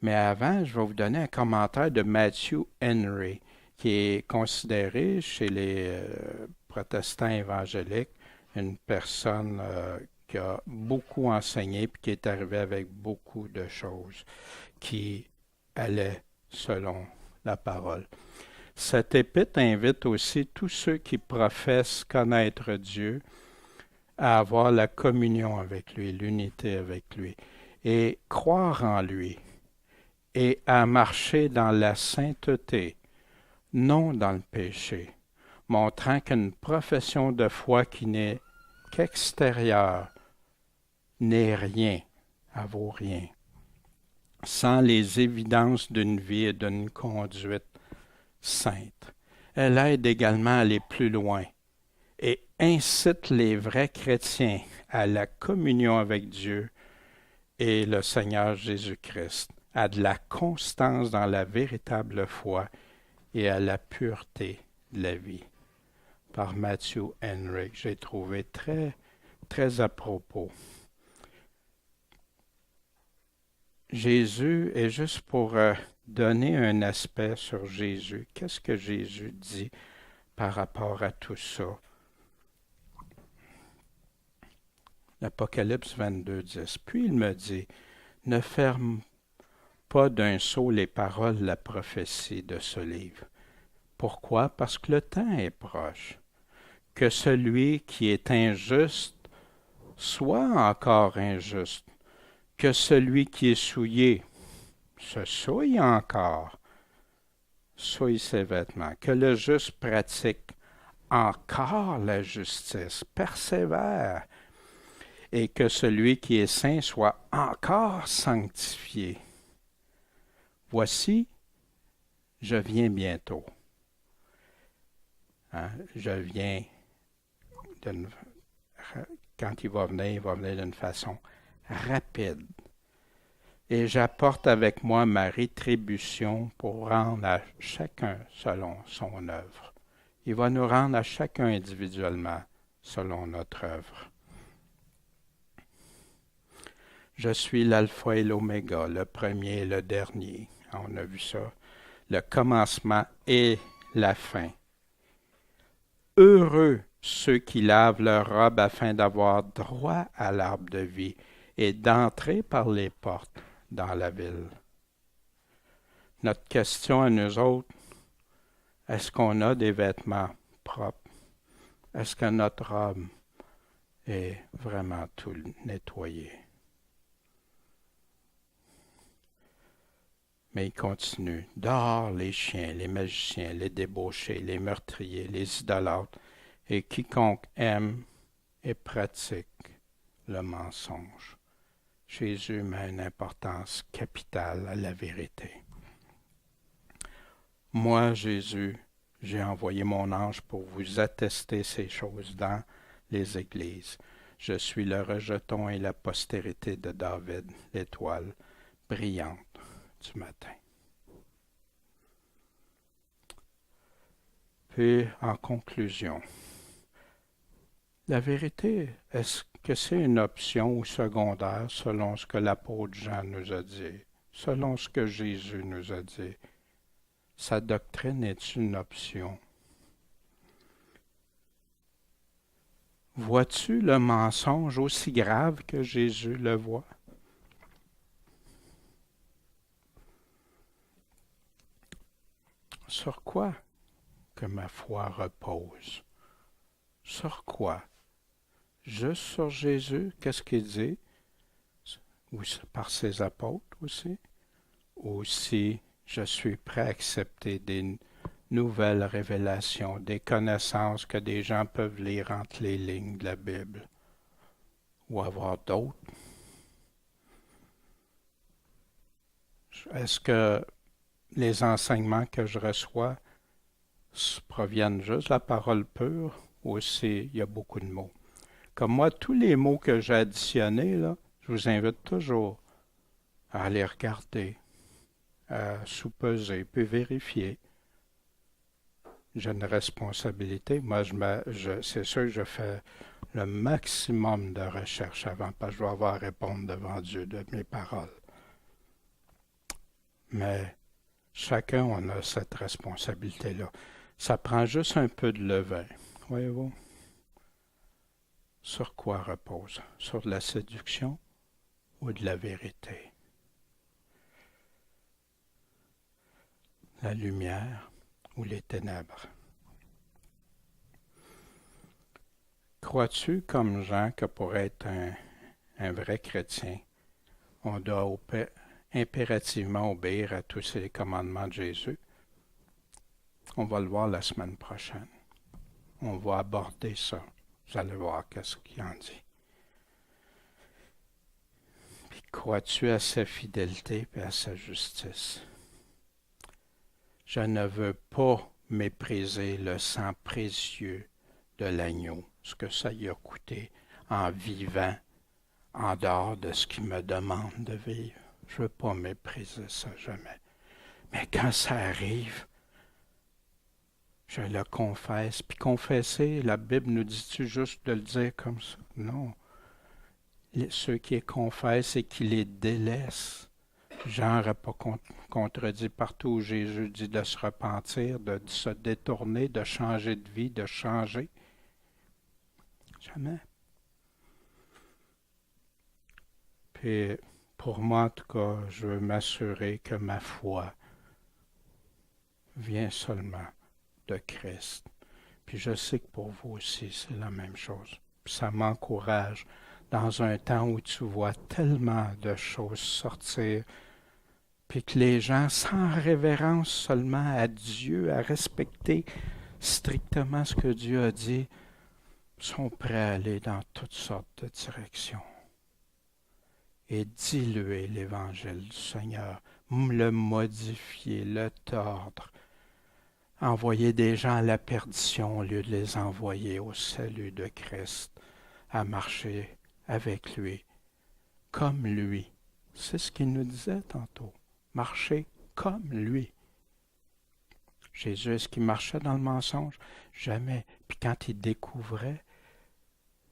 Mais avant, je vais vous donner un commentaire de Matthew Henry, qui est considéré chez les protestants évangéliques une personne qui a beaucoup enseigné et qui est arrivé avec beaucoup de choses qui allaient selon la parole. Cet épître invite aussi tous ceux qui professent connaître Dieu à avoir la communion avec lui, l'unité avec lui, et croire en lui, et à marcher dans la sainteté, non dans le péché, montrant qu'une profession de foi qui n'est qu'extérieure n'est rien, elle vaut rien, sans les évidences d'une vie et d'une conduite sainte. Elle aide également à aller plus loin et incite les vrais chrétiens à la communion avec Dieu et le Seigneur Jésus-Christ, à de la constance dans la véritable foi et à la pureté de la vie. Par Matthew Henry, j'ai trouvé très, très à propos. Jésus est juste pour donner un aspect sur Jésus. Qu'est-ce que Jésus dit par rapport à tout ça? L'Apocalypse 22, 10. Puis il me dit, ne ferme pas d'un sceau les paroles de la prophétie de ce livre. Pourquoi? Parce que le temps est proche. Que celui qui est injuste soit encore injuste. Que celui qui est souillé se souille encore, souille ses vêtements. Que le juste pratique encore la justice, persévère. Et que celui qui est saint soit encore sanctifié. Voici, je viens bientôt. Je viens, quand il va venir d'une façon rapide. Et j'apporte avec moi ma rétribution pour rendre à chacun selon son œuvre. Il va nous rendre à chacun individuellement selon notre œuvre. Je suis l'alpha et l'oméga, le premier et le dernier. On a vu ça. Le commencement et la fin. Heureux ceux qui lavent leur robe afin d'avoir droit à l'arbre de vie et d'entrer par les portes dans la ville. Notre question à nous autres, est-ce qu'on a des vêtements propres? Est-ce que notre robe est vraiment tout nettoyée? Mais il continue. Dehors les chiens, les magiciens, les débauchés, les meurtriers, les idolâtres, et quiconque aime et pratique le mensonge. Jésus met une importance capitale à la vérité. Moi, Jésus, j'ai envoyé mon ange pour vous attester ces choses dans les églises. Je suis le rejeton et la postérité de David, l'étoile brillante du matin. Puis, en conclusion, la vérité, est-ce que c'est une option ou secondaire selon ce que l'apôtre Jean nous a dit, selon ce que Jésus nous a dit? Sa doctrine est une option. Vois-tu le mensonge aussi grave que Jésus le voit? Sur quoi que ma foi repose. Sur quoi? Juste sur Jésus, qu'est-ce qu'il dit? Ou par ses apôtres aussi? Ou si je suis prêt à accepter des nouvelles révélations, des connaissances que des gens peuvent lire entre les lignes de la Bible, ou avoir d'autres. Est-ce que les enseignements que je reçois proviennent juste de la parole pure, ou aussi il y a beaucoup de mots? Comme moi, tous les mots que j'ai additionnés, là, je vous invite toujours à les regarder, à sous-peser, puis vérifier. J'ai une responsabilité. Moi, c'est sûr que je fais le maximum de recherche avant, parce que je dois avoir à répondre devant Dieu de mes paroles. Mais chacun, on a cette responsabilité-là. Ça prend juste un peu de levain, voyez-vous? Sur quoi repose? Sur de la séduction ou de la vérité? La lumière ou les ténèbres? Crois-tu, comme Jean, que pour être un vrai chrétien, on doit impérativement obéir à tous les commandements de Jésus? On va le voir la semaine prochaine. On va aborder ça. Vous allez voir qu'est-ce qu'il en dit. Puis crois-tu à sa fidélité et à sa justice? Je ne veux pas mépriser le sang précieux de l'agneau, ce que ça y a coûté en vivant en dehors de ce qu'il me demande de vivre. Je ne veux pas mépriser ça jamais. Mais quand ça arrive, je le confesse. Puis confesser, la Bible nous dit-tu juste de le dire comme ça? Non. Ceux qui les confessent et qui les délaissent. Jean n'aurait pas contredit partout où Jésus dit de se repentir, de se détourner, de changer de vie, de changer. Jamais. Puis pour moi, en tout cas, je veux m'assurer que ma foi vient seulement de Christ. Puis je sais que pour vous aussi, c'est la même chose. Puis ça m'encourage dans un temps où tu vois tellement de choses sortir, puis que les gens, sans révérence seulement à Dieu, à respecter strictement ce que Dieu a dit, sont prêts à aller dans toutes sortes de directions et diluer l'évangile du Seigneur, le modifier, le tordre, envoyer des gens à la perdition au lieu de les envoyer au salut de Christ, à marcher avec lui, comme lui. C'est ce qu'il nous disait tantôt, marcher comme lui. Jésus, est-ce qu'il marchait dans le mensonge? Jamais. Puis quand il découvrait,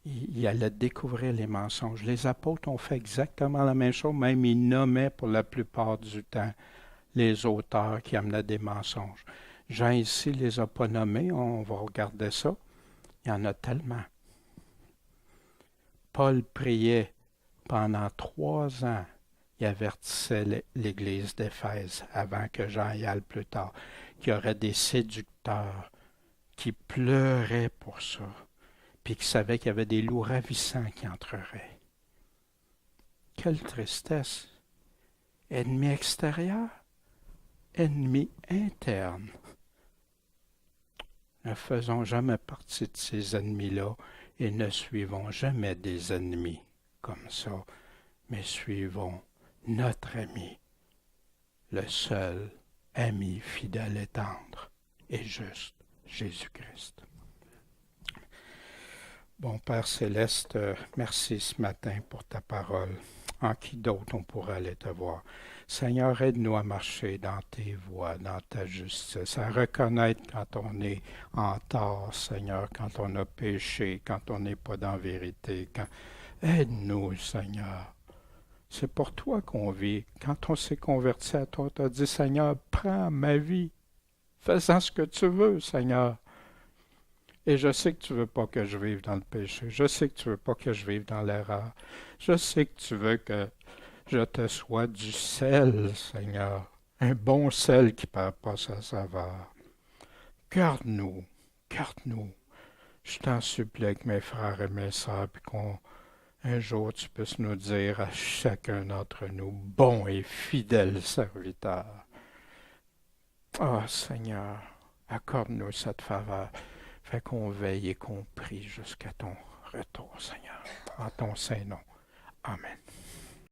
il allait découvrir les mensonges. Les apôtres ont fait exactement la même chose, même ils nommaient pour la plupart du temps les auteurs qui amenaient des mensonges. Jean ici ne les a pas nommés, on va regarder ça. Il y en a tellement. Paul priait pendant 3 ans. Il avertissait l'Église d'Éphèse avant que Jean y aille plus tard, qu'il y aurait des séducteurs qui pleuraient pour ça, puis qui savaient qu'il y avait des loups ravissants qui entreraient. Quelle tristesse! Ennemi extérieur, ennemi interne. Ne faisons jamais partie de ces ennemis-là et ne suivons jamais des ennemis comme ça, mais suivons notre ami, le seul ami fidèle et tendre et juste, Jésus-Christ. Bon Père Céleste, merci ce matin pour ta parole. En qui d'autre on pourra aller te voir? Seigneur, aide-nous à marcher dans tes voies, dans ta justice, à reconnaître quand on est en tort, Seigneur, quand on a péché, quand on n'est pas dans la vérité. Aide-nous, Seigneur. C'est pour toi qu'on vit. Quand on s'est converti à toi, tu as dit, Seigneur, prends ma vie. Fais-en ce que tu veux, Seigneur. Et je sais que tu ne veux pas que je vive dans le péché. Je sais que tu ne veux pas que je vive dans l'erreur. Je sais que tu veux que je te sois du sel, Seigneur. Un bon sel qui ne perd pas sa saveur. Garde-nous, garde-nous. Je t'en supplie avec mes frères et mes sœurs, puis qu'un jour tu puisses nous dire à chacun d'entre nous, bon et fidèle serviteur. Ah, Seigneur, accorde-nous cette faveur. Fais qu'on veille et qu'on prie jusqu'à ton retour, Seigneur. En ton saint nom. Amen.